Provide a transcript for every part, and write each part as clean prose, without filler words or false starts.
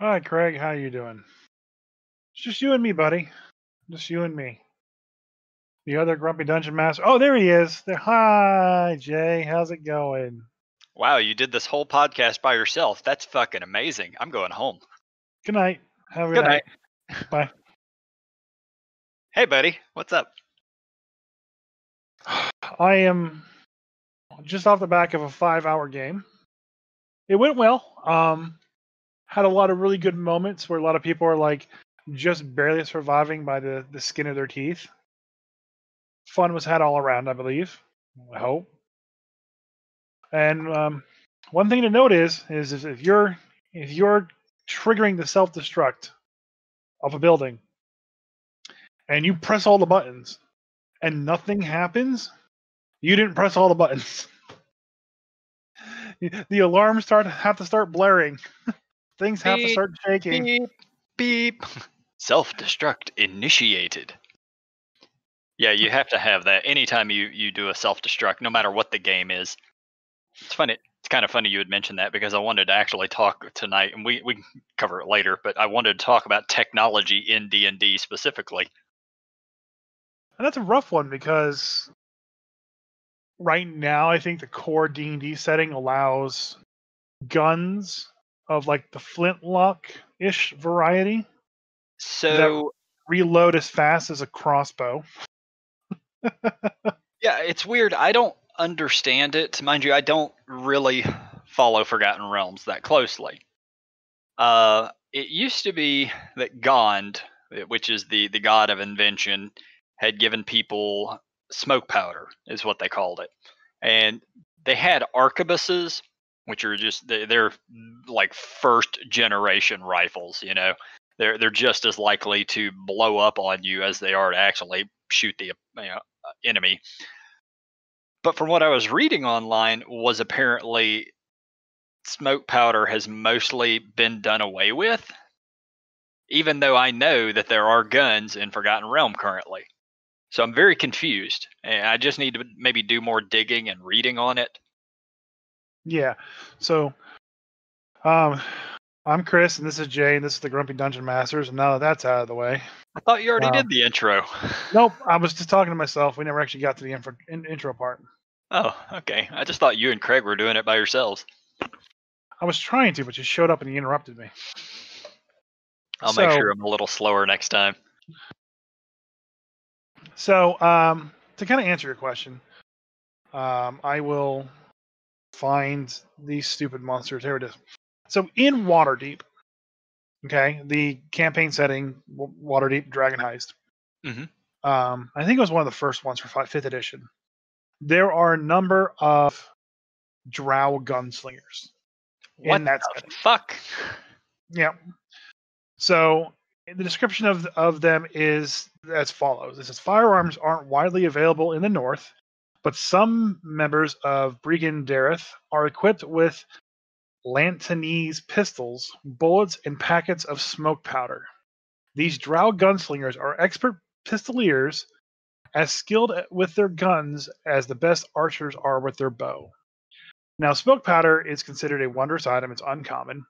Hi, Craig. How you doing? It's just you and me, buddy. Just you and me. The other grumpy dungeon master. Oh, there he is. There. Hi, Jay. How's it going? Wow, you did this whole podcast by yourself. That's fucking amazing. I'm going home. Good night. Have a good Good night. night. Bye. Hey, buddy. What's up? I am just off the back of a 5-hour game. It went well. Had a lot of really good moments where a lot of people are like just barely surviving by the skin of their teeth. Fun was had all around, I believe. I hope. And one thing to note is if you're triggering the self-destruct of a building and you press all the buttons and nothing happens, you didn't press all the buttons. The alarms have to start blaring. Things have to start shaking. Beep, beep. Self-destruct initiated. Yeah, you have to have that anytime you do a self-destruct, no matter what the game is. It's funny. It's kind of funny you had mentioned that because I wanted to actually talk tonight, and we can cover it later, but I wanted to talk about technology in D&D specifically. And that's a rough one because right now I think the core D&D setting allows guns of like the flintlock-ish variety So that reload as fast as a crossbow. yeah, it's weird. I don't understand it. Mind you, I don't really follow Forgotten Realms that closely. It used to be that Gond, which is the god of invention, had given people smoke powder, is what they called it. And they had arquebuses, which are just they're like first generation rifles, you know. They're just as likely to blow up on you as they are to actually shoot the enemy. But from what I was reading online was apparently smoke powder has mostly been done away with, even though I know that there are guns in Forgotten Realm currently. So I'm very confused, and I just need to maybe do more digging and reading on it. Yeah. So I'm Chris, and this is Jay, and this is the Grumpy Dungeon Masters. And now that that's out of the way, I thought you already did the intro. Nope, I was just talking to myself. We never actually got to the intro part. Oh, okay. I just thought you and Craig were doing it by yourselves. I was trying to, but you showed up and you interrupted me. I'll make sure I'm a little slower next time. So, to kind of answer your question, I will find these stupid monsters. Here it is. So, in Waterdeep, okay, the campaign setting, Waterdeep Dragon Heist. Mm-hmm. I think it was one of the first ones for 5th edition. There are a number of drow gunslingers. What in that the setting. fuck? Yeah. So the description of them is as follows. It says firearms aren't widely available in the north, but some members of Brigand Dareth are equipped with Lantanese pistols, bullets, and packets of smoke powder. These drow gunslingers are expert pistoliers, as skilled with their guns as the best archers are with their bow. Now, smoke powder is considered a wondrous item. It's uncommon.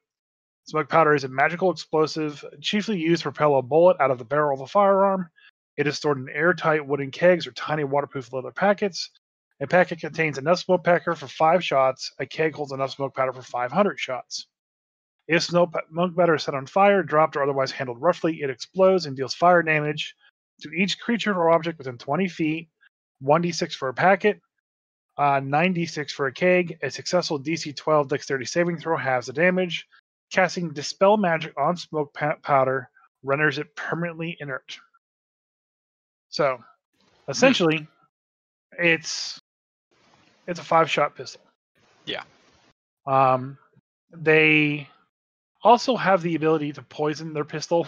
Smoke powder is a magical explosive chiefly used to propel a bullet out of the barrel of a firearm. It is stored in airtight wooden kegs or tiny waterproof leather packets. A packet contains enough smoke powder for 5 shots. A keg holds enough smoke powder for 500 shots. If smoke powder is set on fire, dropped, or otherwise handled roughly, it explodes and deals fire damage to each creature or object within 20 feet, 1d6 for a packet, 9d6 for a keg. A successful DC 12 dexterity saving throw halves the damage. Casting Dispel Magic on smoke powder renders it permanently inert. So, essentially, it's a 5-shot pistol. Yeah. They also have the ability to poison their pistol.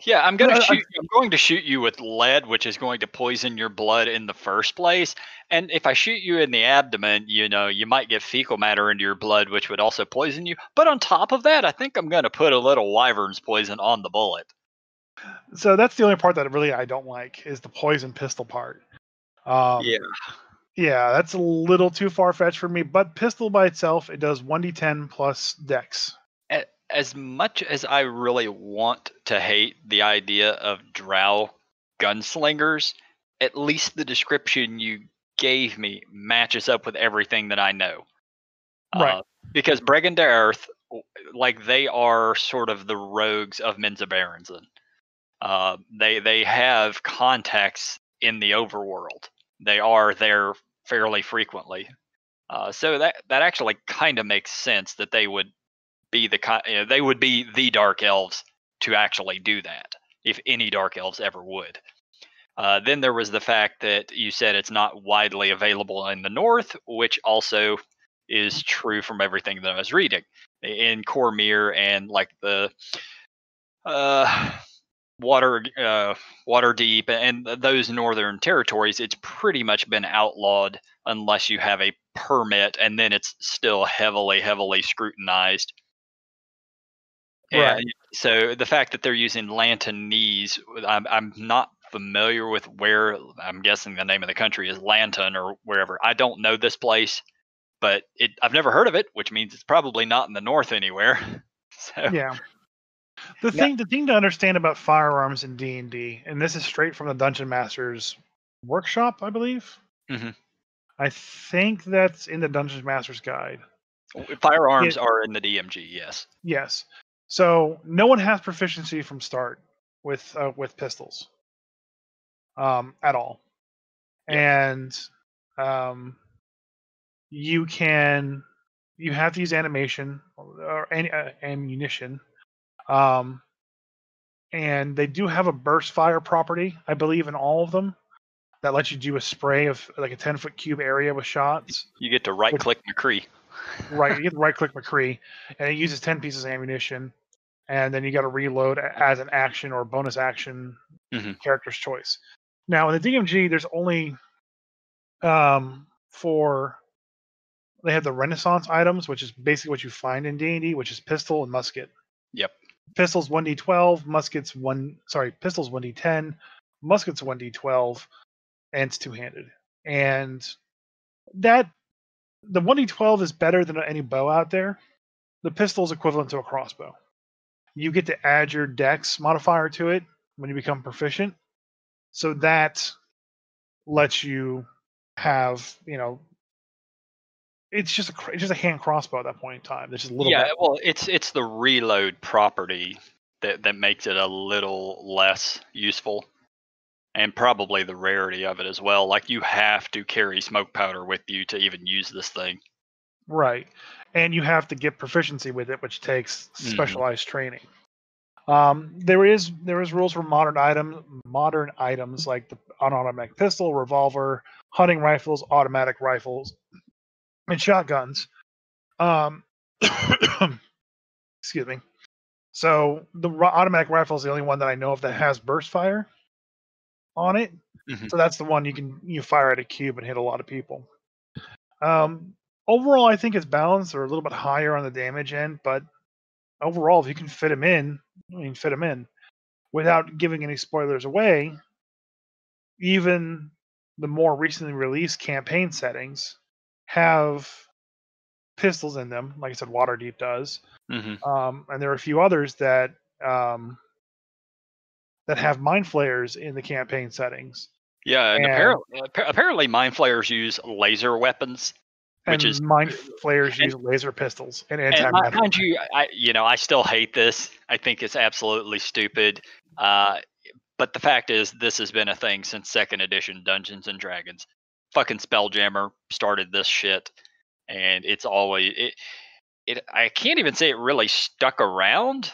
Yeah, I'm going to shoot you with lead, which is going to poison your blood in the first place. And if I shoot you in the abdomen, you might get fecal matter into your blood, which would also poison you. But on top of that, I think I'm going to put a little wyvern's poison on the bullet. So that's the only part that really I don't like is the poison pistol part. Yeah. Yeah, that's a little too far-fetched for me, but pistol by itself, it does 1d10 plus dex. As much as I really want to hate the idea of drow gunslingers, at least the description you gave me matches up with everything that I know. Right. Because Brigand Earth, like they are sort of the rogues of Menza Berenson. They have contacts in the overworld. They are there fairly frequently. So that actually kind of makes sense that they would be they would be the dark elves to actually do that if any dark elves ever would. Then there was the fact that you said it's not widely available in the north, which also is true from everything that I was reading in Cormyr and like the uh, Waterdeep and those northern territories. It's pretty much been outlawed unless you have a permit, and then it's still heavily scrutinized. Right. And so the fact that they're using Lantanese, I'm not familiar with where. I'm guessing the name of the country is Lanton or wherever. I don't know this place, but I've never heard of it, which means it's probably not in the north anywhere. So Yeah. The yeah. thing to understand about firearms in D&D, and this is straight from the Dungeon Master's workshop, I believe. Mhm. I think that's in the Dungeon Master's guide. Firearms are in the DMG, yes. Yes. So no one has proficiency from start with pistols, at all, Yep. and you have to use animation or any ammunition, um, and they do have a burst fire property, I believe, in all of them that lets you do a spray of like a 10-foot cube area with shots. You get to right click McCree. Right, you get the right click McCree, and it uses 10 pieces of ammunition, and then you got to reload as an action or bonus action, Mhm. character's choice. Now in the DMG, there's only for they have the Renaissance items, which is basically what you find in D&D, which is pistol and musket. Yep. Pistols 1d12, muskets pistols 1d10, muskets 1d12, and it's two-handed. And that the 1d12 is better than any bow out there. The pistol is equivalent to a crossbow. You get to add your dex modifier to it when you become proficient. So that lets you have, it's just a hand crossbow at that point in time. There's just a little Yeah, bit. well, it's the reload property that makes it a little less useful, and probably the rarity of it as well. Like you have to carry smoke powder with you to even use this thing. Right. And you have to get proficiency with it, which takes Mhm. specialized training. There is rules for modern items like the automatic pistol, revolver, hunting rifles, automatic rifles, and shotguns. Um, excuse me. So the automatic rifle is the only one that I know of that has burst fire on it. Mhm. So that's the one you fire at a cube and hit a lot of people. Overall, I think it's balanced or a little bit higher on the damage end, but overall, if you can fit them in, fit them in without giving any spoilers away. Even the more recently released campaign settings have pistols in them, like I said, Waterdeep does, Mhm. and there are a few others um, that have mind flayers in the campaign settings, Yeah, and and apparently mind flayers use laser weapons, which is mind flayers and use laser pistols and and antimatter. mind you, I still hate this. I think it's absolutely stupid. Uh, but the fact is, this has been a thing since second edition Dungeons and Dragons. Fucking Spelljammer started this shit, and it's always it. I can't even say it really stuck around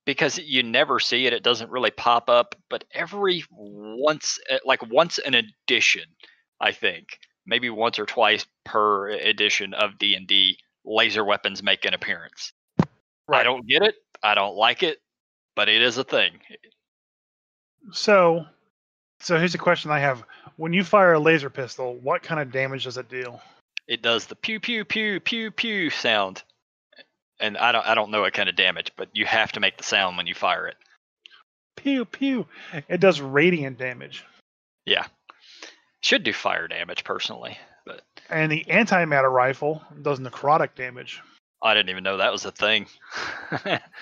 because you never see it. It doesn't really pop up, but every once an edition, I think maybe once or twice per edition of D&D, laser weapons make an appearance. I Right. don't get it. I don't like it, but it is a thing. So, here's a question I have: when you fire a laser pistol, what kind of damage does it deal? It does the pew pew pew pew pew sound, and I don't know what kind of damage, but you have to make the sound when you fire it. Pew pew. It does radiant damage. Yeah, should do fire damage personally. And the antimatter rifle does necrotic damage. I didn't even know that was a thing.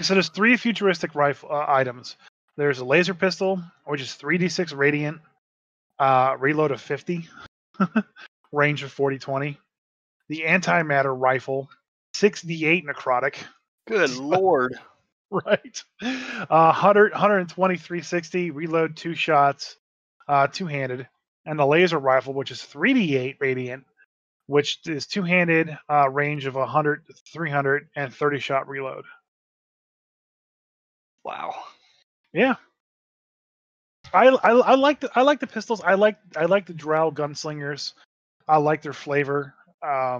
So there's 3 futuristic rifle items. There's a laser pistol, which is 3d6 radiant, reload of 50, range of 40-20. The antimatter rifle, 6d8 necrotic. Good lord. Right. 120, 360, reload 2 shots, 2-handed. And the laser rifle, which is 3d8 radiant, which is 2-handed, range of 100, 300, and 30 shot reload. Wow. Yeah. I like the pistols. I like the drow gunslingers. I like their flavor. I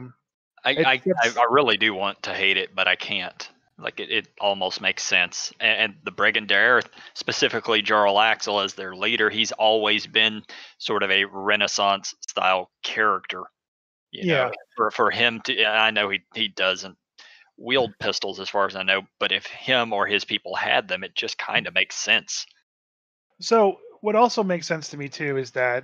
really do want to hate it, but I can't. Like it almost makes sense. And the Brigand Earth, specifically Jarl Axel as their leader, he's always been sort of a Renaissance style character. You know, for him to, I know he doesn't wield pistols as far as I know, but if him or his people had them, it just kind of makes sense. So what also makes sense to me too is that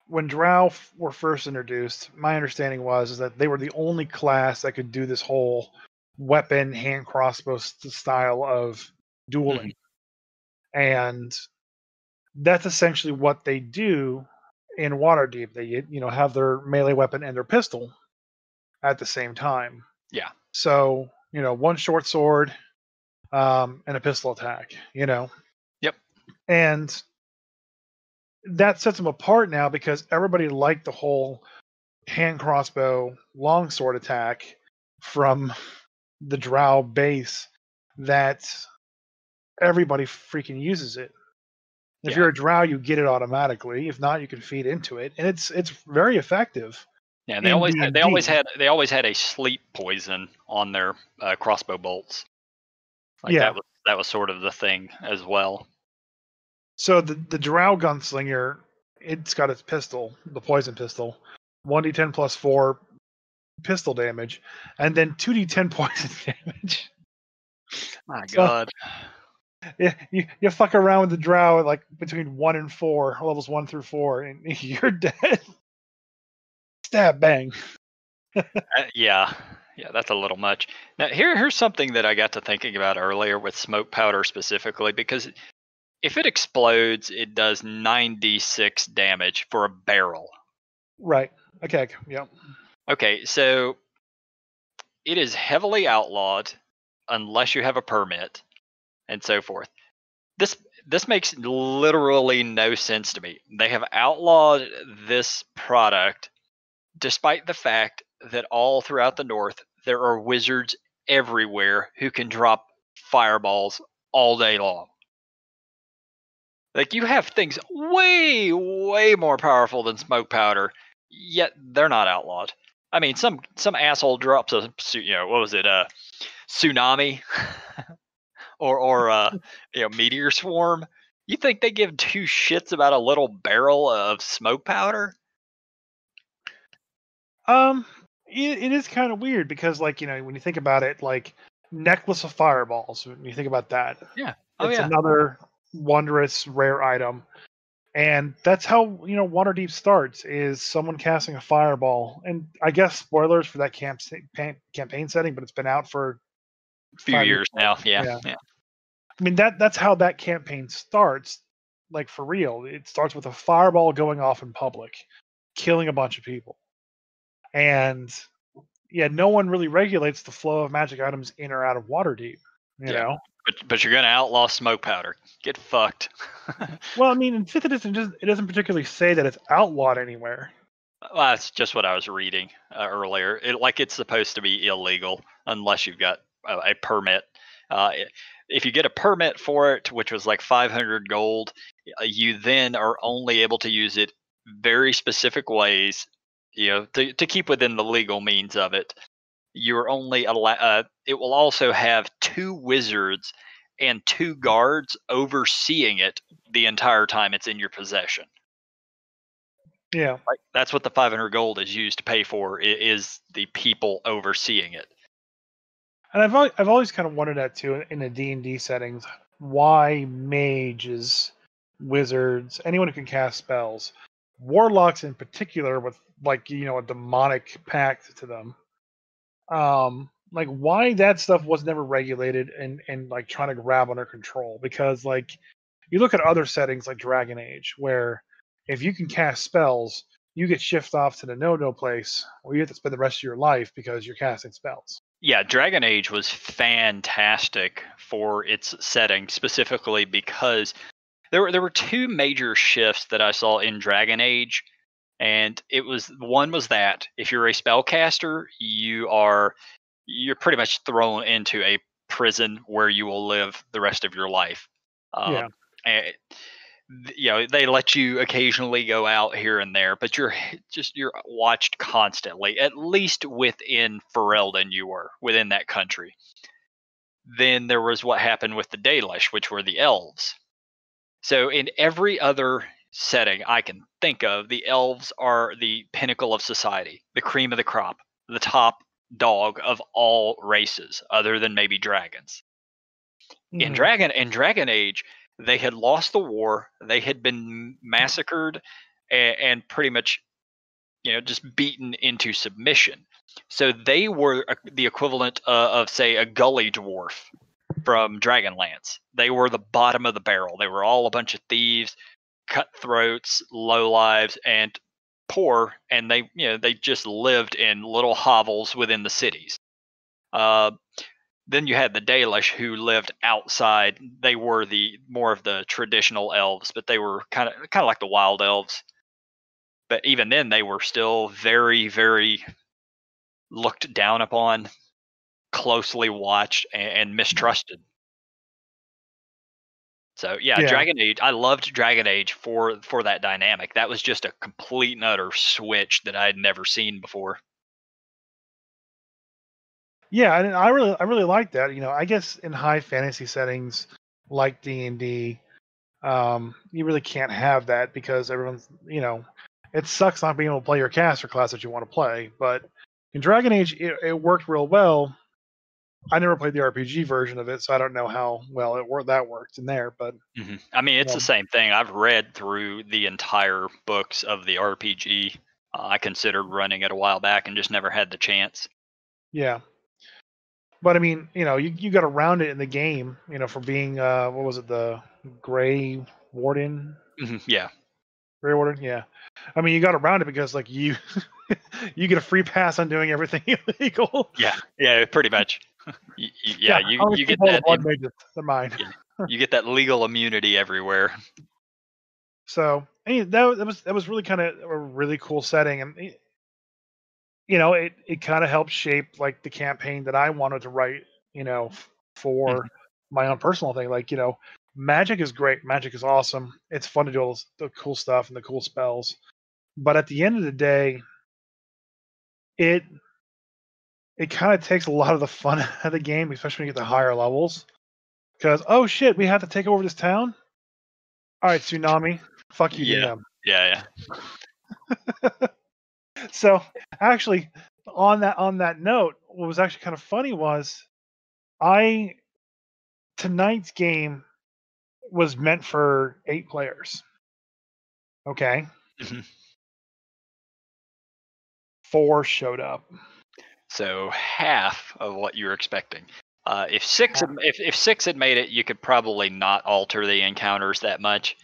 when drow were first introduced, my understanding was that they were the only class that could do this whole weapon hand crossbow style of dueling. And that's essentially what they do in Waterdeep. They have their melee weapon and their pistol at the same time. Yeah. So, one short sword and a pistol attack, Yep. And that sets them apart now because everybody liked the whole hand crossbow longsword attack from the drow base that everybody freaking uses it. If you're a drow, you get it automatically. If not, you can feed into it, and it's very effective. Yeah, and they always had a sleep poison on their crossbow bolts. Like that was sort of the thing as well. So the drow gunslinger, it's got its pistol, the poison pistol, 1d10 plus 4 pistol damage, and then 2d10 poison damage. My God. Yeah, you fuck around with the drow like between 1 and 4, levels 1 through 4, and you're dead. Stab bang. Yeah, that's a little much. Now here's something that I got to thinking about earlier with smoke powder specifically, because if it explodes, it does 9d6 damage for a barrel. Right. Okay. Yep. Okay, so it is heavily outlawed unless you have a permit and so forth. This makes literally no sense to me. They have outlawed this product despite the fact that all throughout the north there are wizards everywhere who can drop fireballs all day long. Like, you have things way, way more powerful than smoke powder, yet they're not outlawed. I mean, some asshole drops a, what was it, tsunami, or meteor swarm. You think they give 2 shits about a little barrel of smoke powder? It is kind of weird because, like, when you think about it, like necklace of fireballs. When you think about that, it's another wondrous rare item, and that's how Waterdeep starts, is someone casting a fireball. And I guess spoilers for that campaign setting, but it's been out for a few years now. Yeah. I mean, that's how that campaign starts, like, for real. It starts with a fireball going off in public, killing a bunch of people. And no one really regulates the flow of magic items in or out of Waterdeep, you know? But you're going to outlaw smoke powder. Get fucked. Well, I mean, in 5th edition, it doesn't particularly say that it's outlawed anywhere. Well, that's just what I was reading earlier. It's supposed to be illegal unless you've got a permit. If you get a permit for it, which was like 500 gold, you then are only able to use it very specific ways, to keep within the legal means of it. You're only allowed. It will also have 2 wizards and 2 guards overseeing it the entire time it's in your possession. Yeah, that's what the 500 gold is used to pay for. Is the people overseeing it. And I've always kind of wondered that too in the D&D settings. Why mages, wizards, anyone who can cast spells, warlocks in particular with like a demonic pact to them. Like why that stuff was never regulated and like trying to grab under control, because like you look at other settings like Dragon Age where if you can cast spells, you get shipped off to the no place where you have to spend the rest of your life because you're casting spells. Yeah, Dragon Age was fantastic for its setting, specifically because there were two major shifts that I saw in Dragon Age, and one was that if you're a spellcaster, you're pretty much thrown into a prison where you will live the rest of your life. Yeah. And, they let you occasionally go out here and there, but you're watched constantly, at least within Ferelden you were, within that country. Then there was what happened with the Dalish, which were the elves. So in every other setting I can think of, the elves are the pinnacle of society, the cream of the crop, the top dog of all races, other than maybe dragons. In Dragon Age, they had lost the war. They had been massacred and pretty much, just beaten into submission. So they were the equivalent of, say, a gully dwarf from Dragonlance. They were the bottom of the barrel. They were all a bunch of thieves, cutthroats, lowlives, and poor. And they just lived in little hovels within the cities. Then you had the Dalish who lived outside. They were the more of the traditional elves, but they were kind of like the wild elves. But even then, they were still very, very looked down upon, closely watched, and mistrusted. So yeah, Dragon Age. I loved Dragon Age for that dynamic. That was just a complete and utter switch that I had never seen before. Yeah, and I really like that. I guess in high fantasy settings like D&D, you really can't have that because everyone's, it sucks not being able to play your caster class that you want to play. But in Dragon Age, it worked real well. I never played the RPG version of it, so I don't know how well that worked in there. But I mean, it's the same thing. I've read through the entire books of the RPG. I considered running it a while back and just never had the chance. Yeah. But I mean, you got around it in the game, for being what was it, the Grey Warden? Yeah. Grey Warden, yeah. I mean, you got around it because like you you get a free pass on doing everything illegal. Yeah, pretty much. You get that. They're mine. You get that legal immunity everywhere. So that was really kind of a really cool setting, and it kind of helped shape like the campaign that I wanted to write, for my own personal thing. Like, magic is great. Magic is awesome. It's fun to do all the cool stuff and the cool spells. But at the end of the day, it kind of takes a lot of the fun out of the game, especially when you get to higher levels. Because, oh shit, we have to take over this town? All right, Tsunami. Fuck you, DM. Yeah. So actually, on that note, what was actually kind of funny was tonight's game was meant for 8 players. Okay. 4 showed up. So half of what you were expecting. If 6 had made it, you could probably not alter the encounters that much.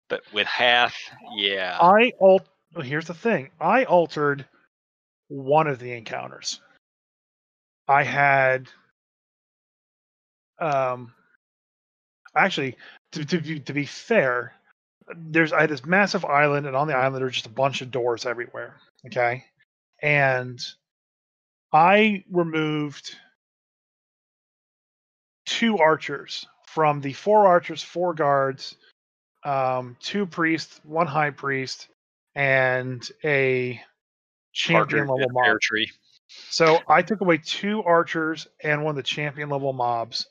But with half, yeah. Here's the thing. I altered one of the encounters. I had actually, to be fair, I had this massive island, and on the island there were just a bunch of doors everywhere. Okay, and I removed 2 archers from the 4 archers, 4 guards, 2 priests, 1 high priest, and a champion level mob. So I took away 2 archers and 1 of the champion level mobs,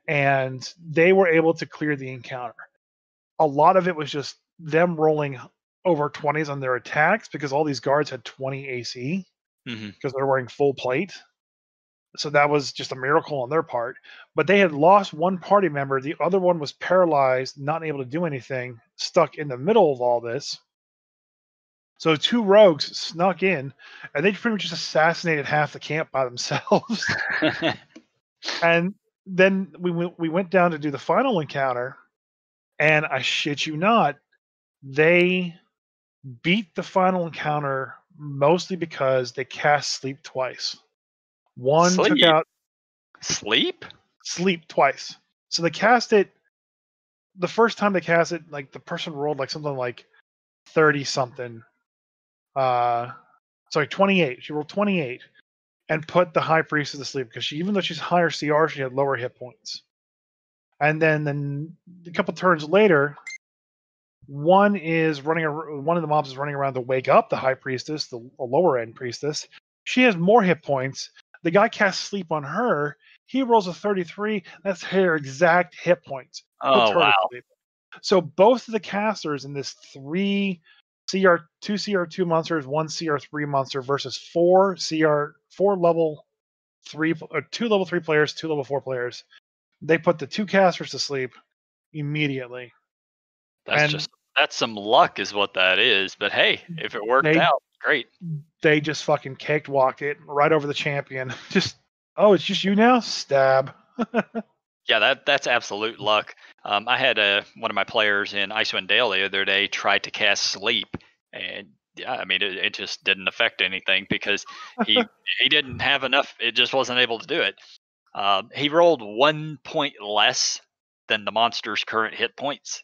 and they were able to clear the encounter. A lot of it was just them rolling over 20s on their attacks because all these guards had 20 AC because they're wearing full plate. So that was just a miracle on their part. But they had lost 1 party member. The other one was paralyzed, not able to do anything, stuck in the middle of all this. So 2 rogues snuck in, and they pretty much just assassinated half the camp by themselves. And then we went down to do the final encounter, and I shit you not, they beat the final encounter mostly because they cast sleep twice. One took Sleep? out Sleep? sleep twice. So they cast it the first time they cast it, like the person rolled like something like 30 something. Sorry, 28. She rolled 28 and put the high priestess to sleep because even though she's higher CR, she had lower hit points. And then a couple turns later, one of the mobs is running around to wake up the high priestess, the lower end priestess. She has more hit points. The guy casts sleep on her. He rolls a 33. That's her exact hit points. Puts Oh, her to wow. sleep. So both of the casters in this 2 CR2 monsters, 1 CR3 monster versus 4 level 3 or 2 level 3 players, 2 level 4 players. They put the 2 casters to sleep immediately. That's some luck is what that is. But hey, if it worked out, great. They just fucking cakewalked it right over the champion. Just, oh, it's just you now? Stab. Yeah, that's absolute luck. I had one of my players in Icewind Dale the other day tried to cast sleep, and yeah, I mean it just didn't affect anything because he didn't have enough. It just wasn't able to do it. He rolled 1 point less than the monster's current hit points.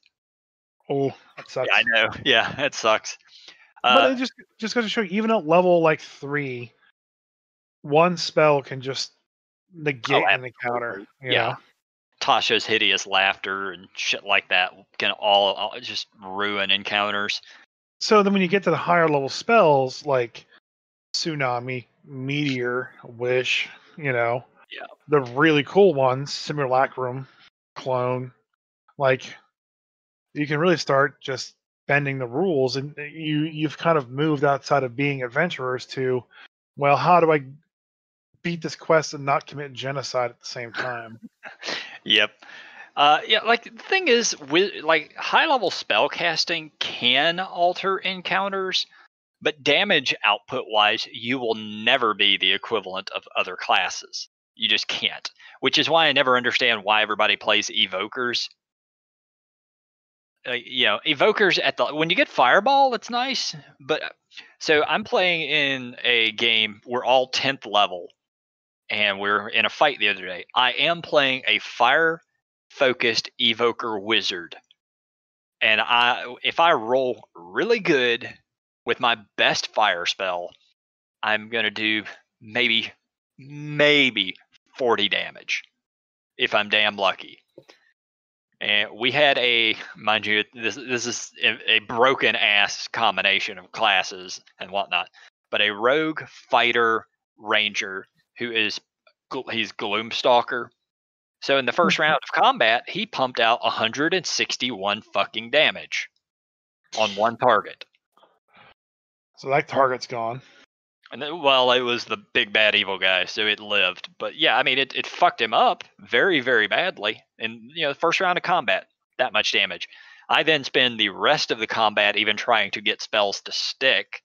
Oh, that sucks. Yeah, I know. Yeah, that sucks. But it just goes to show you, even at level like 3, one spell can just negate an encounter. Yeah. Tasha's hideous laughter and shit like that can all just ruin encounters. So then when you get to the higher level spells like Tsunami, Meteor, Wish, Yeah. the really cool ones, Simulacrum, Clone, like you can really start just bending the rules, and you've kind of moved outside of being adventurers to, well, how do I beat this quest and not commit genocide at the same time? Yep. Yeah, like the thing is, with like high level spell casting can alter encounters, but damage output wise, you will never be the equivalent of other classes. You just can't. Which is why I never understand why everybody plays evokers. Evokers when you get fireball, it's nice, but so I'm playing in a game. We're all 10th level, and we're in a fight the other day. I am playing a fire focused evoker wizard, and if I roll really good with my best fire spell, I'm gonna do maybe 40 damage if I'm damn lucky. And we had mind you, this is a broken ass combination of classes and whatnot, but a rogue fighter ranger he's Gloomstalker. So in the first round of combat, he pumped out 161 fucking damage on one target. So that target's gone. And then, well, it was the big bad evil guy, so it lived. But yeah, I mean, it fucked him up very, very badly. And the first round of combat, that much damage. I then spend the rest of the combat even trying to get spells to stick,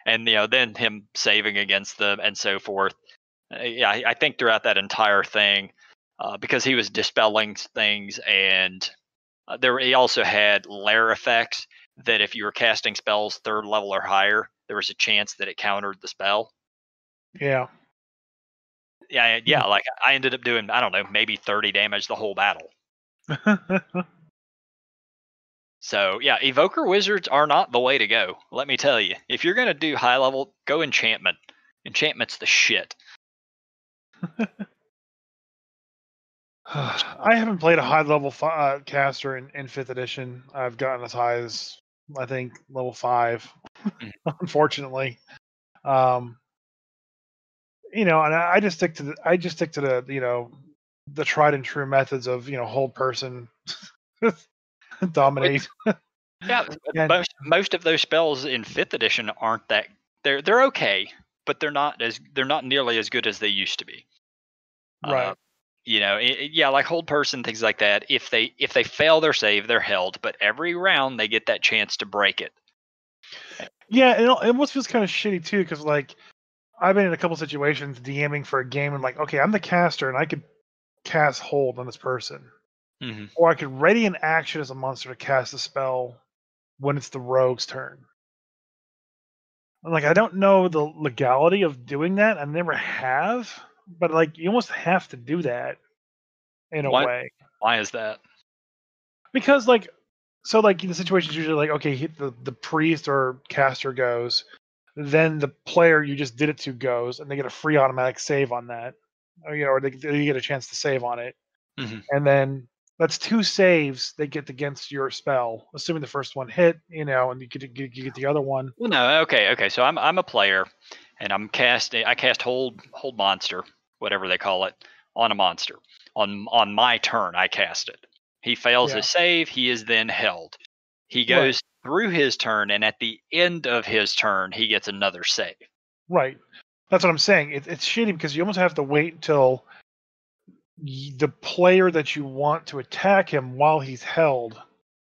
and then him saving against them and so forth. Yeah, I think throughout that entire thing, because he was dispelling things, and he also had lair effects that if you were casting spells 3rd level or higher, there was a chance that it countered the spell. Yeah. Yeah. Like I ended up doing, I don't know, maybe 30 damage the whole battle. So yeah, evoker wizards are not the way to go. Let me tell you, if you're gonna do high level, go enchantment. Enchantment's the shit. I haven't played a high level caster in 5th edition. I've gotten as high as I think level 5, unfortunately. And I just stick to the the tried and true methods of hold person, dominate. Yeah, most of those spells in 5th edition aren't that. They're okay, but they're not nearly as good as they used to be. Right. Like hold person, things like that. If they fail their save, they're held. But every round they get that chance to break it. Yeah, it almost feels kind of shitty too, because like I've been in a couple situations DMing for a game and like, okay, I'm the caster and I could cast hold on this person, Hmm. or I could ready an action as a monster to cast a spell when it's the rogue's turn. And, like I don't know the legality of doing that. I never have, but like you almost have to do that in a Why? way. Why is that? Because like so like the situation's usually like okay, the priest or caster goes, then the player you just did it to goes, and they get a free automatic save on that, or they get a chance to save on it, Hmm. and then that's two saves they get against your spell, assuming the first one hit, and you get the other one. Well, no, okay. So I'm a player, and I cast hold monster, whatever they call it, on a monster. On my turn, I cast it. He fails Yeah, his save. He is then held. He right, goes through his turn, and at the end of his turn, he gets another save. right. That's what I'm saying. It's shitty because you almost have to wait until the player that you want to attack him while he's held,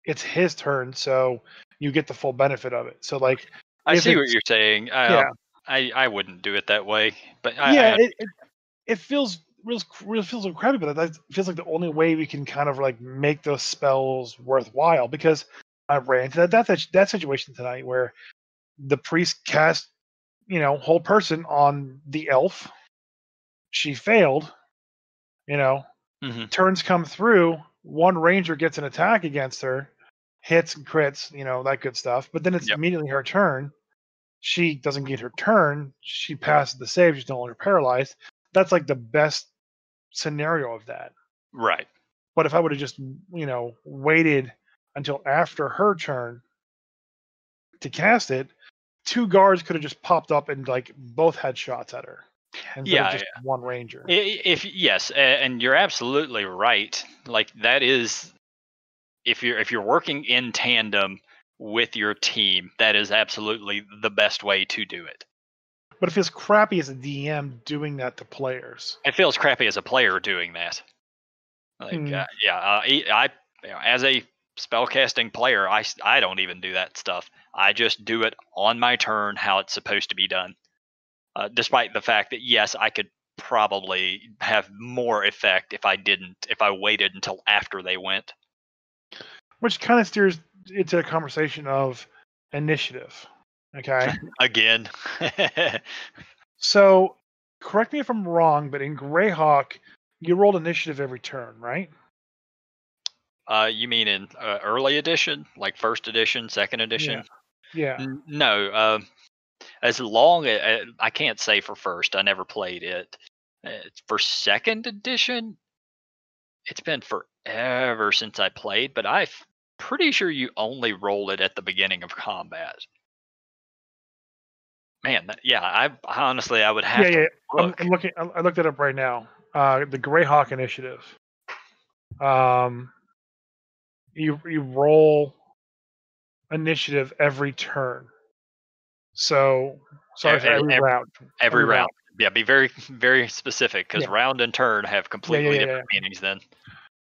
it's his turn, so you get the full benefit of it. So like I if see what it's you're saying. yeah, I wouldn't do it that way, but yeah, I it feels real feels so crappy, but that feels like the only way we can kind of like make those spells worthwhile because I ran into that situation tonight where the priest cast, whole person on the elf. She failed, you know, hmm turns come through, one ranger gets an attack against her, hits and crits, that good stuff. But then it's Yep. immediately her turn. She doesn't get her turn. She passes the save. She's no longer paralyzed. That's like the best scenario of that. Right. But if I would have just, waited until after her turn to cast it, two guards could have just popped up and like both had shots at her instead of Yeah. just one ranger. If yes, and you're absolutely right. Like that is if you're working in tandem with your team, that is absolutely the best way to do it. But it feels crappy as a DM doing that to players. It feels crappy as a player doing that. Like Hmm. yeah, as a spellcasting player, I don't even do that stuff. I just do it on my turn how it's supposed to be done. Despite the fact that yes, I could probably have more effect if I waited until after they went. Which kind of steers into a conversation of initiative. Okay. Again. So correct me if I'm wrong, but in Greyhawk, you rolled initiative every turn, right? You mean in early edition, like first edition, second Yeah. edition? Yeah. No. As long as I can't say for first, I never played it. For second edition, it's been forever since I played, but I'm pretty sure you only roll it at the beginning of combat. Man, yeah, I honestly I would Yeah, have to yeah. I'm look. looking. I looked it up right now. The Greyhawk initiative. Um, you roll initiative every turn. So sorry for every round. Every Every round. round. Yeah, be very very specific because Yeah. round and turn have Yeah. Yeah. completely Yeah. Yeah. different meanings. Then.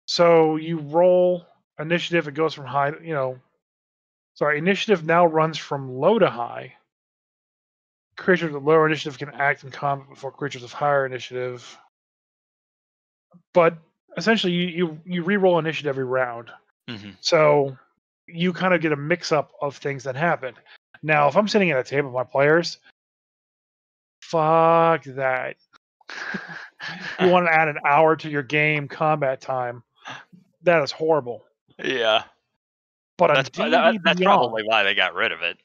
So you roll initiative. It goes from high. Sorry. Initiative now runs from low to high. Creatures with lower initiative can act in combat before creatures of higher initiative. But essentially, you re-roll initiative every round. Hmm. So you kind of get a mix-up of things that happen. Now, if I'm sitting at a table with my players, fuck that. You want to add an hour to your game combat time? That is horrible. Yeah, But on D and D that's Beyond, probably why they got rid of it.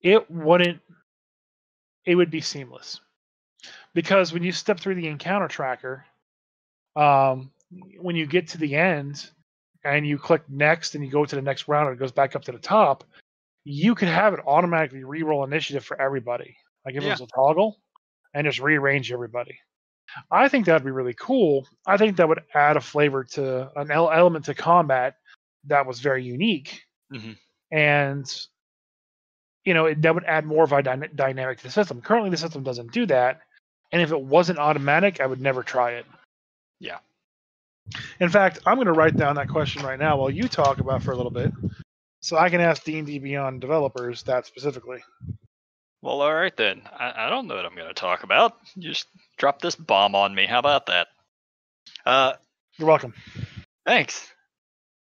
it wouldn't. It would be seamless because when you step through the encounter tracker, um, when you get to the end and you click next and you go to the next round and it goes back up to the top, you can have it automatically re-roll initiative for everybody. Like if it Yeah. was a toggle and just rearrange everybody. I think that'd be really cool. I think that would add a flavor to an element to combat that was very unique. Hmm. And that would add more of a dynamic to the system. Currently, the system doesn't do that. And if it wasn't automatic, I would never try it. Yeah. In fact, I'm going to write down that question right now while you talk about for a little bit, so I can ask D&D Beyond developers that specifically. Well, all right then. I don't know what I'm going to talk about. Just drop this bomb on me. How about that? You're welcome. Thanks.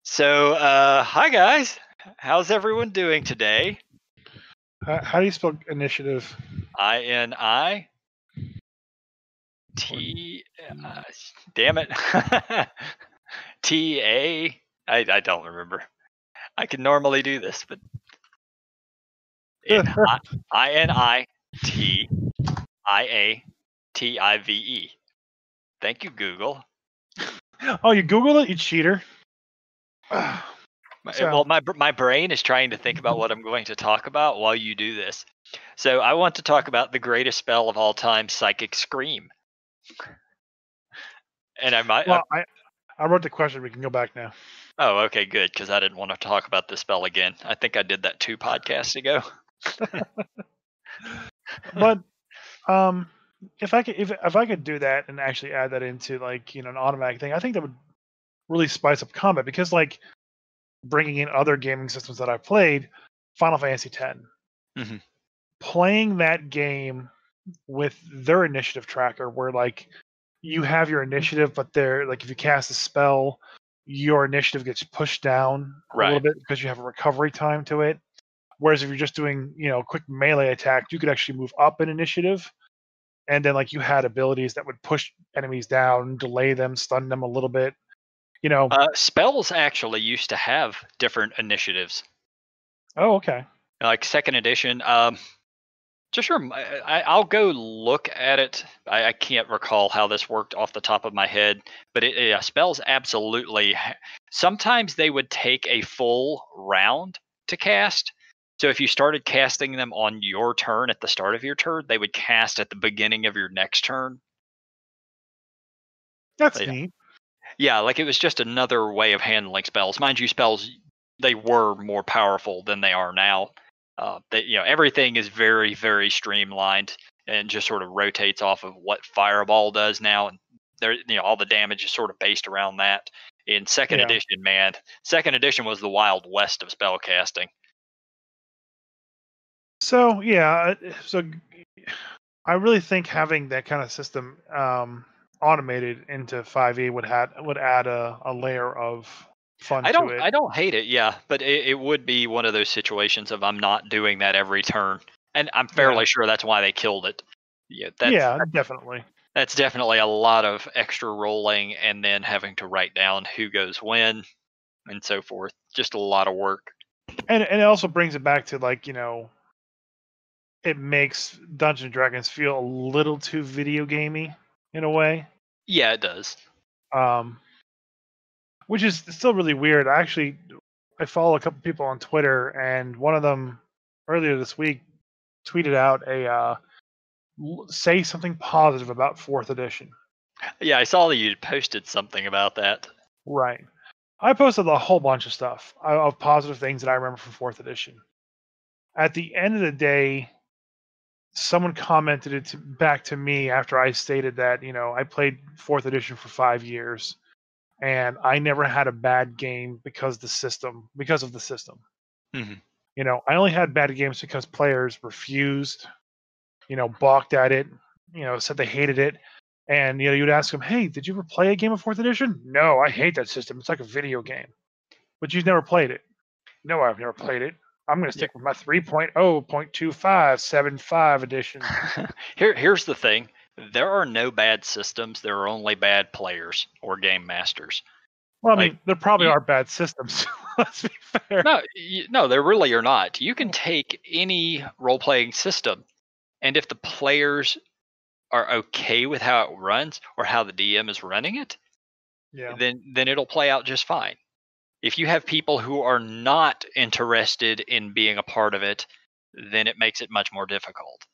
So, hi guys. How's everyone doing today? How do you spell initiative? INI T. Damn it. TA. I don't remember. I can normally do this, but INITIATIVE. Thank you, Google. Oh, you Googled it, you cheater. Well, my brain is trying to think about what I'm going to talk about while you do this. So I want to talk about the greatest spell of all time, Psychic Scream. And I might. Well, I wrote the question. We can go back now. Oh, okay, good, because I didn't want to talk about the spell again. I think I did that 2 podcasts ago. But if I could do that and actually add that into like an automatic thing, I think that would really spice up combat, because like bringing in other gaming systems that I've played, Final Fantasy X, Mhm. playing that game with their initiative tracker, where like you have your initiative, but they're like if you cast a spell, your initiative gets pushed down a little Right. bit because you have a recovery time to it. Whereas if you're just doing quick melee attack, you could actually move up in initiative, and then like you had abilities that would push enemies down, delay them, stun them a little bit. Spells actually used to have different initiatives. Oh, okay. Like 2nd edition. Just I'll go look at it. I can't recall how this worked off the top of my head, but spells absolutely. Sometimes they would take a full round to cast. So if you started casting them on your turn at the start of your turn, they would cast at the beginning of your next turn. That's Yeah. neat. Yeah, like it was just another way of handling spells. Mind you, spells, they were more powerful than they are now. Everything is very, very streamlined and just sort of rotates off of what Fireball does now, and there, all the damage is sort of based around that. In 2nd Yeah. edition, man, 2nd edition was the Wild West of spell casting. So yeah, so I really think having that kind of system automated into 5e would add a layer of fun to it. I don't hate it, yeah, but it would be one of those situations of I'm not doing that every turn, and I'm fairly sure that's why they killed it. Yeah, Definitely. that's definitely a lot of extra rolling and then having to write down who goes when and so forth. Just a lot of work. And it also brings it back to like it makes Dungeons and Dragons feel a little too video gamey in a way. Yeah, it does. Which is still really weird. I follow a couple people on Twitter, and one of them earlier this week tweeted out a say something positive about 4th edition. Yeah, I saw that you posted something about that. Right. I posted a whole bunch of stuff of positive things that I remember from 4th edition. At the end of the day, someone commented it back to me after I stated that, I played 4th edition for 5 years, and I never had a bad game because of the system. Mhm. I only had bad games because players refused, balked at it, said they hated it. And you'd ask them, "Hey, did you ever play a game of 4th edition?" "No, I hate that system. It's like a video game." "But you've never played it." "No, I've never played it. I'm going to stick with my 3.0.2575 edition." Here's the thing. There are no bad systems. There are only bad players or game masters. Well, I mean, there probably are bad systems. Let's be fair. No, there really are not. You can take any role-playing system, and if the players are okay with how it runs or how the DM is running it, then it'll play out just fine. If you have people who are not interested in being a part of it, then it makes it much more difficult.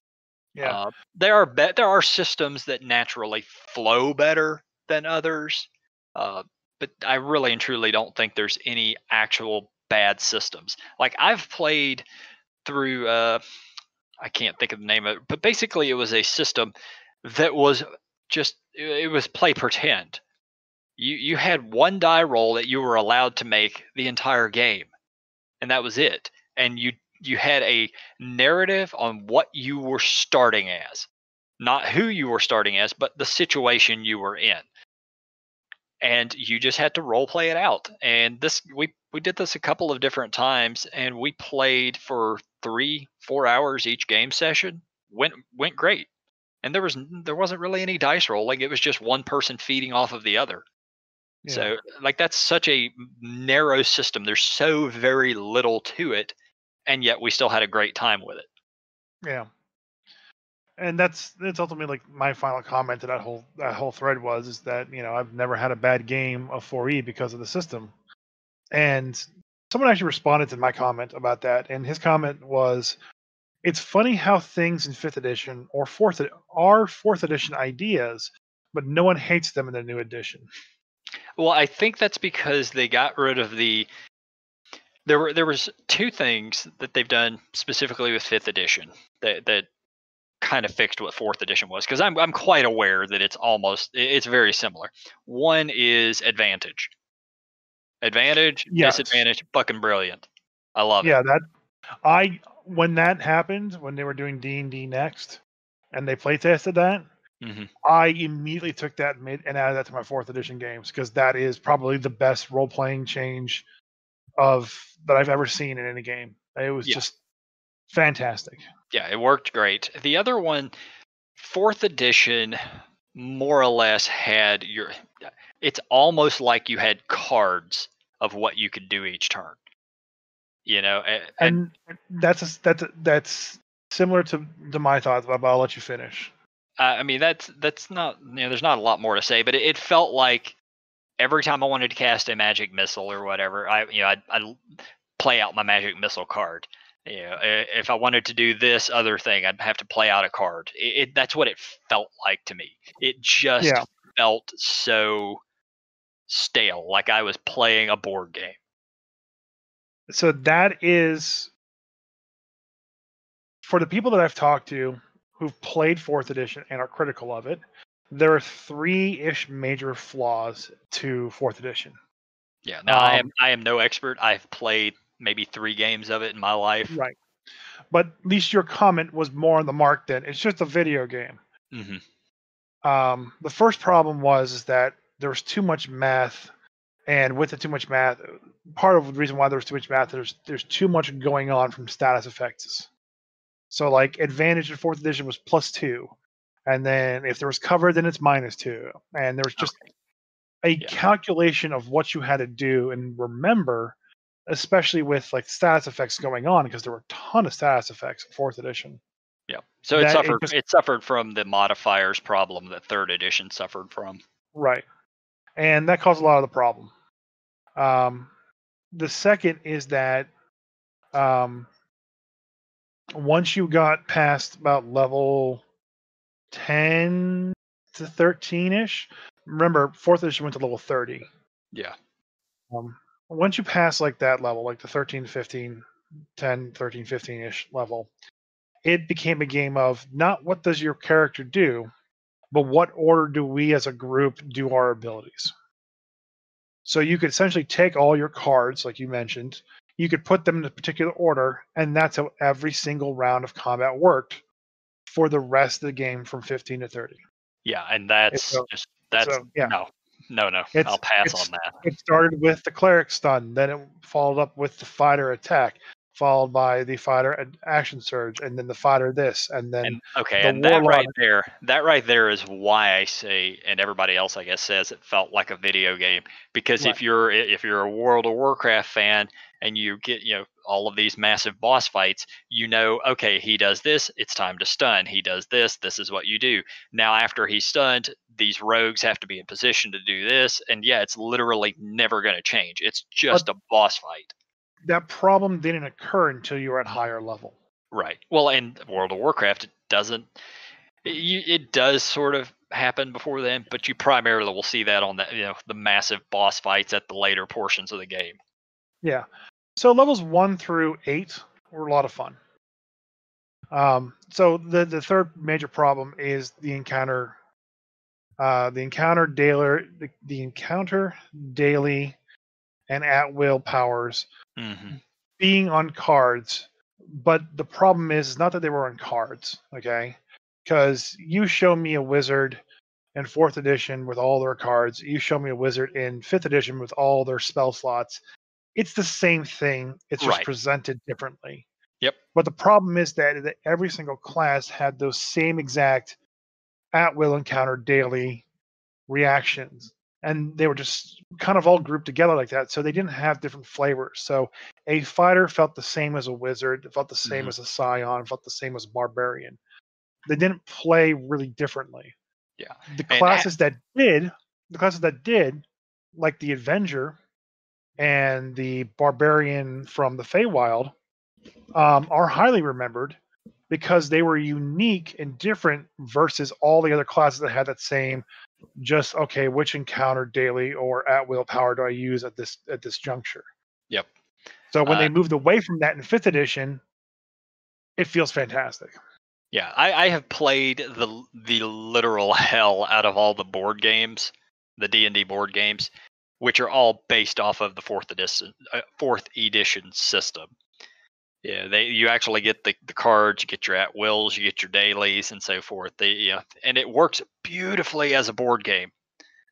Yeah. There are systems that naturally flow better than others, but I really and truly don't think there's any actual bad systems. Like I've played through, I can't think of the name of it, but basically it was a system that was it was play pretend. You had one die roll that you were allowed to make the entire game, and that was it. And you had a narrative on what you were starting as, not who you were starting as, but the situation you were in. And you just had to role play it out. And this we did this a couple of different times, and we played for 3-4 hours each game session. Went great. And there wasn't really any dice rolling. It was just one person feeding off of the other. Yeah. So like that's such a narrow system. There's so very little to it, and yet we still had a great time with it. Yeah. And that's ultimately like my final comment to that whole thread was is that I've never had a bad game of 4E because of the system. And someone actually responded to my comment about that, and his comment was, "It's funny how things in fifth edition or fourth edition ideas, but no one hates them in the new edition." Well, I think that's because they got rid of there was two things that they've done specifically with fifth edition that kind of fixed what fourth edition was, because I'm quite aware that it's very similar. One is advantage, Yes. disadvantage, fucking brilliant. I love it. Yeah, when that happened, when they were doing D&D Next, and they playtested that, Hmm. I immediately took that and added that to my fourth edition games, because that is probably the best role playing change that I've ever seen in any game. It was Yeah, just fantastic. yeah, it worked great. The other one, fourth edition, more or less had your. It's almost like you had cards of what you could do each turn. And And that's similar to my thoughts, but I'll let you finish. I mean that's not there's not a lot more to say, but it felt like every time I wanted to cast a magic missile or whatever, I'd play out my magic missile card. If I wanted to do this other thing, I'd have to play out a card. That's what it felt like to me. It just Yeah. felt so stale, like I was playing a board game. So that is, for the people that I've talked to who've played fourth edition and are critical of it, there are 3-ish major flaws to fourth edition. Yeah. Now I am no expert. I've played maybe 3 games of it in my life. Right. But at least your comment was more on the mark than it's just a video game. Hmm. The first problem is that there was too much math, and with the too much math, part of the reason why there was too much math, there's too much going on from status effects. So like advantage in fourth edition was +2, and then if there was cover, then it's -2, and there was just a calculation of what you had to do and remember, especially with like status effects going on, because there were a ton of status effects in fourth edition. Yeah. So it suffered from the modifiers problem that third edition suffered from. Right, and that caused a lot of the problem. The second is that once you got past about level 10 to 13-ish, remember, fourth edition went to level 30. Yeah. Once you pass like that level, like the 13, 15, 10, 13, 15-ish level, it became a game of not what does your character do, but what order do we as a group do our abilities. So you could essentially take all your cards, like you mentioned, you could put them in a particular order, and that's how every single round of combat worked for the rest of the game from 15 to 30. Yeah, and Yeah. No. I'll pass on that. It started with the cleric stun, then it followed up with the fighter attack, followed by the fighter action surge, and then the fighter this, and then That right there is why I say, and everybody else I guess says, it felt like a video game. Because Right. if you're a World of Warcraft fan and you get all of these massive boss fights, okay, he does this, it's time to stun. He does this is what you do. Now after he's stunned, these rogues have to be in position to do this, and it's literally never going to change. It's just a boss fight. That problem didn't occur until you were at higher level. Right. Well, in World of Warcraft, it doesn't. It does sort of happen before then, but you primarily will see that on the massive boss fights at the later portions of the game. Yeah. So levels 1 through 8 were a lot of fun. So the third major problem is the encounter the encounter daily, and at will powers Mm-hmm. being on cards. But the problem is not that they were on cards, okay? Because you show me a wizard in 4th edition with all their cards. You show me a wizard in 5th edition with all their spell slots. It's the same thing. It's just Right. presented differently. Yep. But the problem is that every single class had those same exact at will encounter daily reactions. And they were just kind of all grouped together like that. So they didn't have different flavors. So a fighter felt the same as a wizard, felt the same Mm-hmm. as a scion, felt the same as a barbarian. They didn't play really differently. Yeah. The And classes that did, like the Avenger and the Barbarian from the Feywild, are highly remembered because they were unique and different versus all the other classes that had that same just okay, which encounter daily or at will power do I use at this juncture? Yep. So when they moved away from that in 5th edition, it feels fantastic. Yeah, I have played the literal hell out of all the board games, the D&D board games, which are all based off of the 4th edition system. Yeah, you actually get the cards, you get your at wills, you get your dailies, and so forth. And it works beautifully as a board game.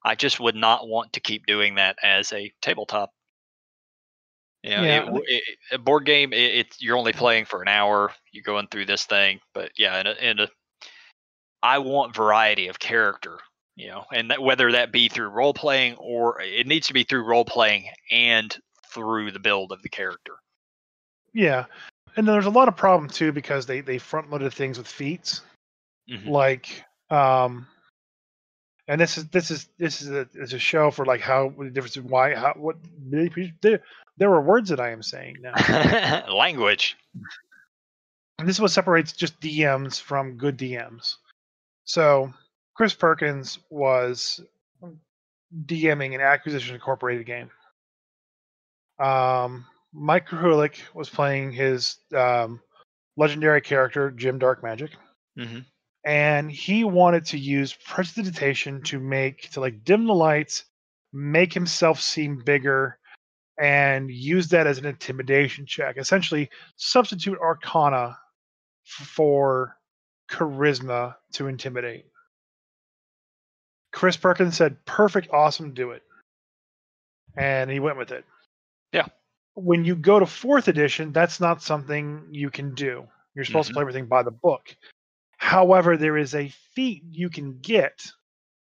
I just would not want to keep doing that as a tabletop. Yeah, A board game, it's you're only playing for an hour. You're going through this thing, but yeah, I want variety of character. And whether that be through role playing or it needs to be through role playing and through the build of the character. yeah. And then there's a lot of problem too because they front loaded things with feats. Mm-hmm. Like and this is a show for like how the difference in why how what there were words that I am saying now. Language. And this is what separates just DMs from good DMs. So Chris Perkins was DMing an Acquisition Incorporated game. Mike Krahulik was playing his legendary character Jim Dark Magic. Mm-hmm. And he wanted to use prestidigitation to like dim the lights, make himself seem bigger, and use that as an intimidation check. Essentially, substitute Arcana for charisma to intimidate. Chris Perkins said, "Perfect, awesome, do it," and he went with it. Yeah. When you go to 4th edition, that's not something you can do. You're supposed to play everything by the book. However, there is a feat you can get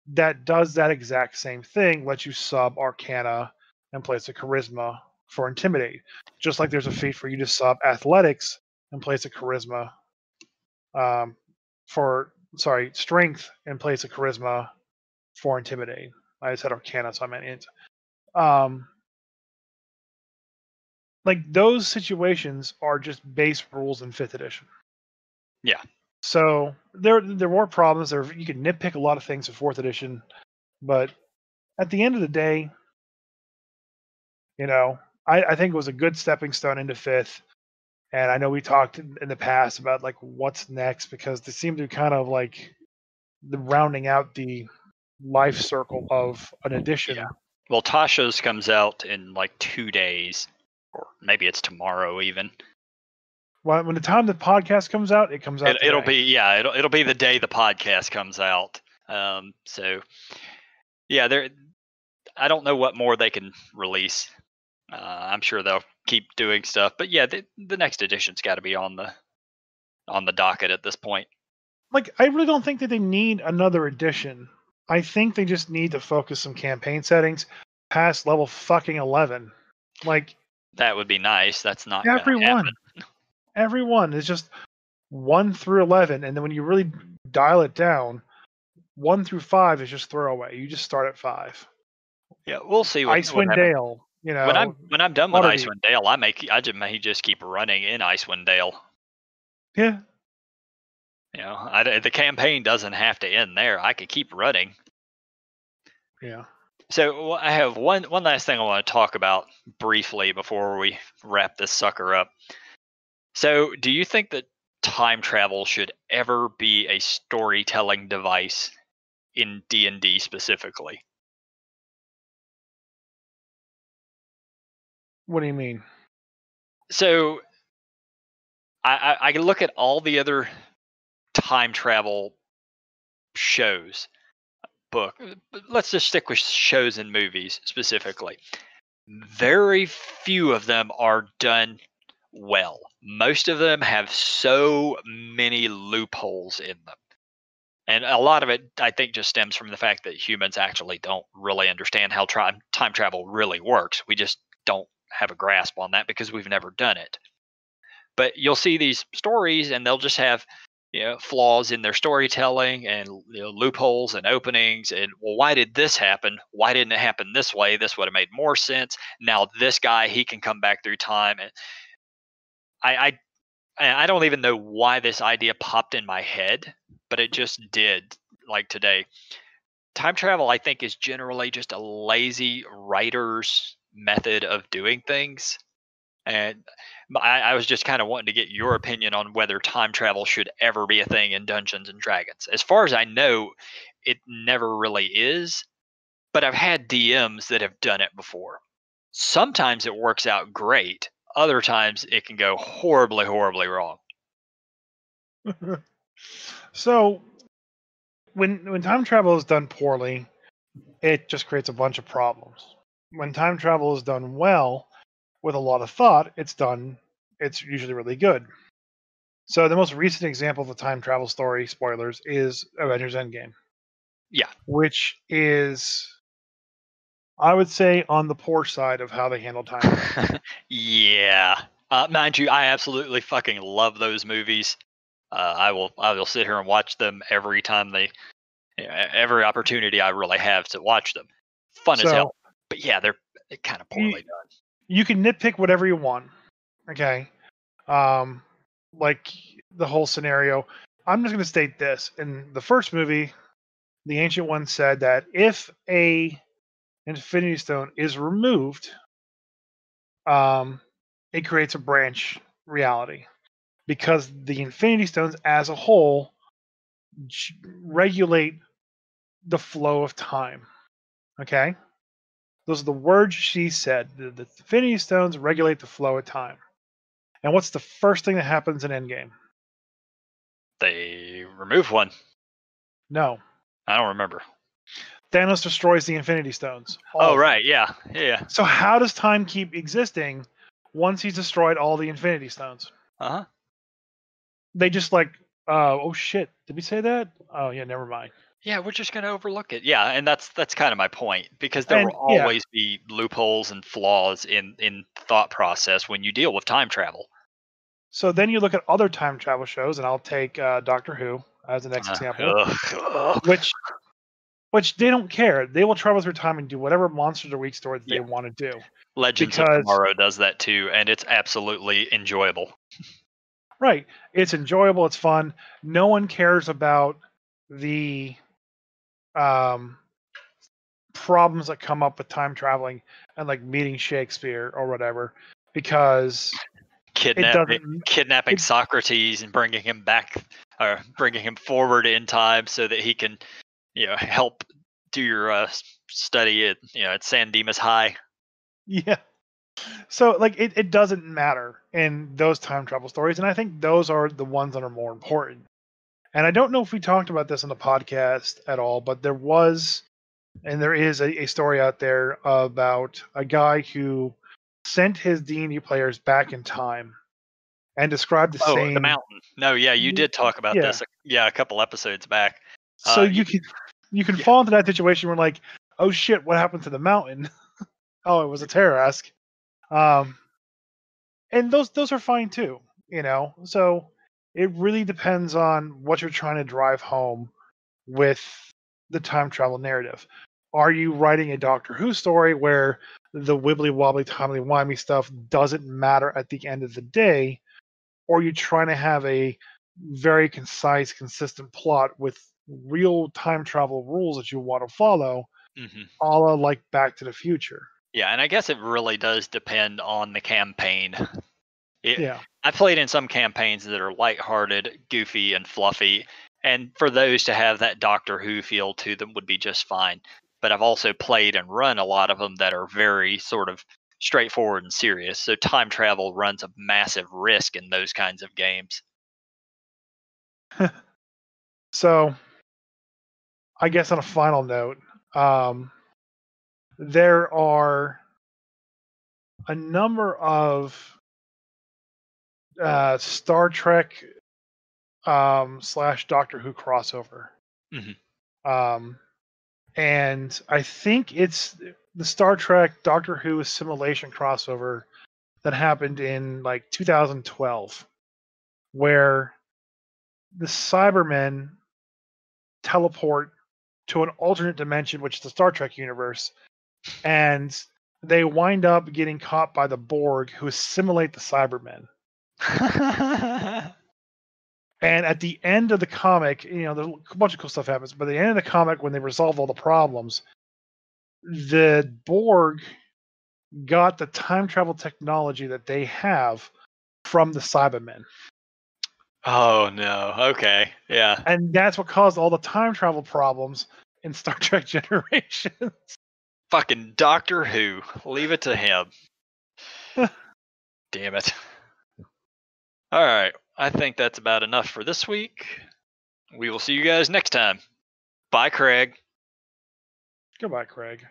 that does that exact same thing, lets you sub Arcana and place a Charisma for Intimidate. Just like there's a feat for you to sub Athletics and place a Charisma Strength and place a Charisma for Intimidate. I said Arcana, so I meant Int. Like those situations are just base rules in 5th edition. Yeah. So there were problems. You could nitpick a lot of things in 4th edition, but at the end of the day, I think it was a good stepping stone into 5th. And I know we talked in the past about like what's next because they seem to kind of like the rounding out the life circle of an edition. Yeah. Well, Tasha's comes out in like 2 days, or maybe it's tomorrow even. When the time the podcast comes out, it comes out. It'll be the day the podcast comes out. So yeah, I don't know what more they can release. I'm sure they'll keep doing stuff, but yeah, the next edition's got to be on the docket at this point. Like, I really don't think that they need another edition. I think they just need to focus some campaign settings past level fucking 11. Like, that would be nice. That's not gonna happen. Everyone is just 1 through 11, and then when you really dial it down, 1 through 5 is just throwaway. You just start at 5. Yeah, we'll see what Icewind Dale. When I'm done with Icewind Dale, I may just keep running in Icewind Dale. Yeah. The campaign doesn't have to end there. I could keep running. Yeah. So I have one last thing I want to talk about briefly before we wrap this sucker up. So, do you think that time travel should ever be a storytelling device in D&D specifically. What do you mean? So I look at all the other time travel shows, let's just stick with shows and movies specifically. Very few of them are done well. Most of them have so many loopholes in them. And a lot of it, I think, just stems from the fact that humans actually don't really understand how time travel really works. We just don't have a grasp on that because we've never done it. But you'll see these stories, and they'll just have flaws in their storytelling and loopholes and openings. And well, why did this happen? Why didn't it happen this way? This would have made more sense. Now this guy, he can come back through time. And I don't even know why this idea popped in my head, but it just did. Like today, time travel, I think, is generally just a lazy writer's method of doing things. And I was just kind of wanting to get your opinion on whether time travel should ever be a thing in Dungeons and Dragons. As far as I know, it never really is, but I've had DMs that have done it before. Sometimes it works out great. Other times it can go horribly, horribly wrong. So when time travel is done poorly, it just creates a bunch of problems. When time travel is done well, with a lot of thought, it's usually really good. So the most recent example of a time travel story, spoilers, is Avengers Endgame. Yeah. Which is, I would say, on the poor side of how they handle time travel. Yeah. Mind you, I absolutely fucking love those movies. I will sit here and watch them every time every opportunity I really have to watch them. Fun as hell. But yeah, they're kind of poorly done. You can nitpick whatever you want. Okay. Like the whole scenario. I'm just going to state this. In the first movie, the Ancient One said that if a Infinity Stone is removed, it creates a branch reality. Because the Infinity Stones as a whole regulate the flow of time. Okay? Those are the words she said. The Infinity Stones regulate the flow of time. And what's the first thing that happens in Endgame? They remove one. No. I don't remember. Thanos destroys the Infinity Stones. Oh, right. Yeah. Yeah. So how does time keep existing once he's destroyed all the Infinity Stones? Uh-huh. They just oh shit, did we say that? Oh yeah, never mind. Yeah, we're just going to overlook it. Yeah, and that's kind of my point, because there will always be loopholes and flaws in thought process when you deal with time travel. So then you look at other time travel shows, and I'll take Doctor Who as the next example, which they don't care. They will travel through time and do whatever Monsters of the Week story that they want to do. Legends of Tomorrow does that too, and it's absolutely enjoyable. Right. It's enjoyable. It's fun. No one cares about the problems that come up with time traveling and like meeting Shakespeare or whatever, because kidnapping Socrates and bringing him back, or bringing him forward in time so that he can, help do your study at San Dimas High. Yeah. So like it doesn't matter in those time travel stories, and I think those are the ones that are more important. And I don't know if we talked about this on the podcast at all, but there was, and there is a story out there about a guy who sent his D&D players back in time and described the same. Oh, the mountain. No, yeah, you did talk about this. Yeah, a couple episodes back. So you can fall into that situation where like, oh shit, what happened to the mountain? Oh, it was a Terrask. And those are fine too, So it really depends on what you're trying to drive home with the time travel narrative. Are you writing a Doctor Who story where the wibbly wobbly timely wimey stuff doesn't matter at the end of the day, or are you trying to have a very concise, consistent plot with real time travel rules that you want to follow, a la like Back to the Future? Yeah, and I guess it really does depend on the campaign. Yeah. I played in some campaigns that are lighthearted, goofy, and fluffy, And for those to have that Doctor Who feel to them would be just fine. But I've also played and run a lot of them that are very sort of straightforward and serious. So time travel runs a massive risk in those kinds of games. So, I guess on a final note, there are a number of Star Trek / Doctor Who crossover. And I think it's the Star Trek Doctor Who assimilation crossover that happened in like 2012, where the Cybermen teleport to an alternate dimension, which is the Star Trek universe, and they wind up getting caught by the Borg, who assimilate the Cybermen. And at the end of the comic, there's a bunch of cool stuff happens. But at the end of the comic, when they resolve all the problems, the Borg got the time travel technology that they have from the Cybermen. Oh no. Okay. Yeah. And that's what caused all the time travel problems in Star Trek Generations. Fucking Doctor Who. Leave it to him. Damn it. All right. I think that's about enough for this week. We will see you guys next time. Bye, Craig. Goodbye, Craig.